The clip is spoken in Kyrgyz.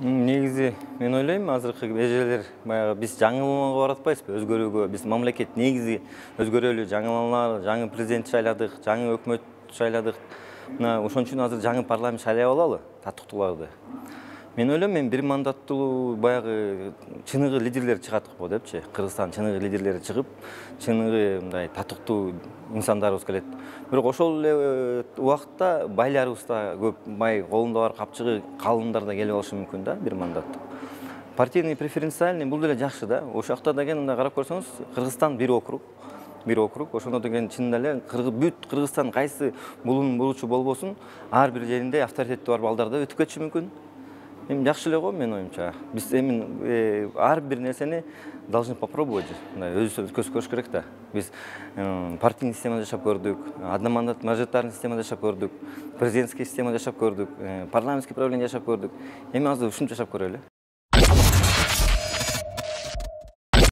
Негизи мен ойлойм азыркы эжелер баягы биз жаңыланууга баратпайбызбы, өзгөрүүгө. Биз мамлекет негизи өзгөрөлү, жаңыланалы, жаңы президент шайладык, жаңы өкмөт шайладык. Мына ошон үчүн азыр жаңы парламент шайлап алалы татыктууларды. Мен ойлойм, мен бир мандаттуу баягы чыныгы лидерлер чыгат го депчи. Кыргызстан чыныгы лидерлери чыгып, чыныгы мындай татыктуу инсандарыбыз келет. Бирок ошол эле убакытта байларыбыз да көп, бай колунда бар капчыгы калындар да келип алышы мүмкүн да бир мандаттуу. Партийный преференциальный бул деле жакшы да. Ошол жакта деген мындай карап көрсөңүз, Кыргызстан бир округ. Бир округ. Ошондо деген чынында эле бүт Кыргызстан кайсы булун буручу болбосун, ар бир жеринде авторитети бар балдар да өтүп кетиши мүмкүн. Эми жакшы эле го менин оюмча. Биз эми ар бир нерсени должны попробовать. Өзүбүз өткөзүп көрүш керек да. Биз партийный системада жашап көрдүк, одномандат мажоритарный системада жашап көрдүк, президентский системада жашап көрдүк, парламентский правление жашап көрдүк. Эми азыр ушинтип жашап көрөлү.